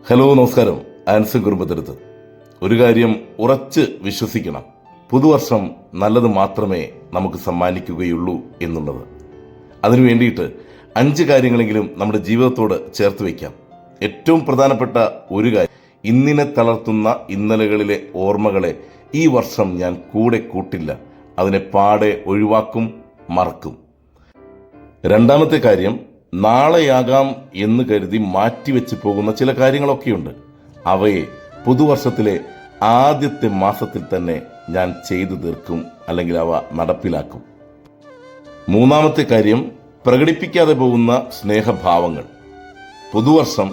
Hello, നമസ്കാരം. ആൻസൺ കുടുംബത്തിരുത്ത്. ഒരു കാര്യം ഉറച്ച് വിശ്വസിക്കണം, പുതുവർഷം നല്ലത് മാത്രമേ നമുക്ക് സമ്മാനിക്കുകയുള്ളൂ എന്നുള്ളത്. അതിനു വേണ്ടിയിട്ട് 5 കാര്യങ്ങളെങ്കിലും നമ്മുടെ ജീവിതത്തോട് ചേർത്ത് വയ്ക്കാം. ഏറ്റവും പ്രധാനപ്പെട്ട ഒരു കാര്യം, ഇന്നിനെ തളർത്തുന്ന ഇന്നലകളിലെ ഓർമ്മകളെ ഈ വർഷം ഞാൻ കൂടെ കൂട്ടില്ല, അതിനെ പാടെ ഒഴിവാക്കും, മറക്കും. രണ്ടാമത്തെ കാര്യം, നാളെയാകാം എന്ന് കരുതി മാറ്റിവെച്ച് പോകുന്ന ചില കാര്യങ്ങളൊക്കെയുണ്ട്. അവയെ പുതുവർഷത്തിലെ ആദ്യത്തെ മാസത്തിൽ തന്നെ ഞാൻ ചെയ്തു തീർക്കും, അല്ലെങ്കിൽ അവ നടപ്പിലാക്കും. മൂന്നാമത്തെ കാര്യം, പ്രകടിപ്പിക്കാതെ പോകുന്ന സ്നേഹഭാവങ്ങൾ. പുതുവർഷം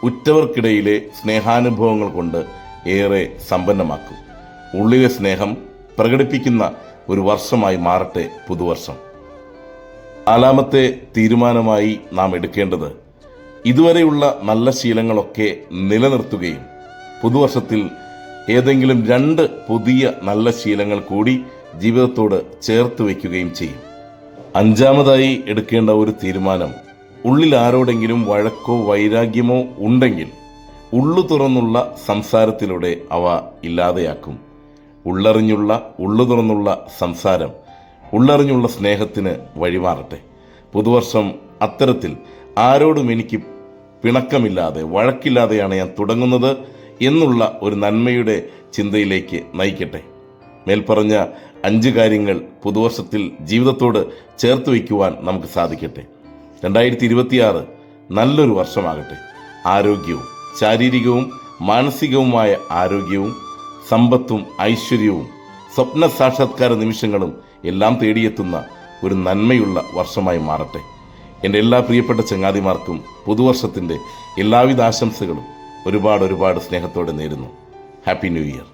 ഉറ്റവർക്കിടയിലെ സ്നേഹാനുഭവങ്ങൾ കൊണ്ട് ഏറെ സമ്പന്നമാക്കും. ഉള്ളിലെ സ്നേഹം പ്രകടിപ്പിക്കുന്ന ഒരു വർഷമായി മാറട്ടെ പുതുവർഷം. നാലാമത്തെ തീരുമാനമായി നാം എടുക്കേണ്ടത്, ഇതുവരെയുള്ള നല്ല ശീലങ്ങളൊക്കെ നിലനിർത്തുകയും പുതുവർഷത്തിൽ ഏതെങ്കിലും 2 പുതിയ നല്ല ശീലങ്ങൾ കൂടി ജീവിതത്തോട് ചേർത്ത് വയ്ക്കുകയും ചെയ്യും. അഞ്ചാമതായി എടുക്കേണ്ട ഒരു തീരുമാനം, ഉള്ളിൽ ആരോടെങ്കിലും വഴക്കോ വൈരാഗ്യമോ ഉണ്ടെങ്കിൽ ഉള്ളു തുറന്നുള്ള സംസാരത്തിലൂടെ അവ ഇല്ലാതെയാക്കും. ഉള്ളു തുറന്നുള്ള സംസാരം ഉള്ളറിഞ്ഞുള്ള സ്നേഹത്തിന് വഴിമാറട്ടെ. പുതുവർഷം അത്തരത്തിൽ ആരോടും എനിക്ക് പിണക്കമില്ലാതെ വഴക്കില്ലാതെയാണ് ഞാൻ തുടങ്ങുന്നത് എന്നുള്ള ഒരു നന്മയുടെ ചിന്തയിലേക്ക് നയിക്കട്ടെ. മേൽപ്പറഞ്ഞ 5 കാര്യങ്ങൾ പുതുവർഷത്തിൽ ജീവിതത്തോട് ചേർത്ത് വയ്ക്കുവാൻ നമുക്ക് സാധിക്കട്ടെ. 2026 നല്ലൊരു വർഷമാകട്ടെ. ആരോഗ്യവും ശാരീരികവും മാനസികവുമായ ആരോഗ്യവും സമ്പത്തും ഐശ്വര്യവും സ്വപ്ന സാക്ഷാത്കാര നിമിഷങ്ങളും എല്ലാം തേടിയെത്തുന്ന ഒരു നന്മയുള്ള വർഷമായി മാറട്ടെ. എൻ്റെ എല്ലാ പ്രിയപ്പെട്ട ചങ്ങാതിമാർക്കും പുതുവർഷത്തിൻ്റെ എല്ലാവിധ ആശംസകളും ഒരുപാട് സ്നേഹത്തോടെ നേരുന്നു. Happy new year.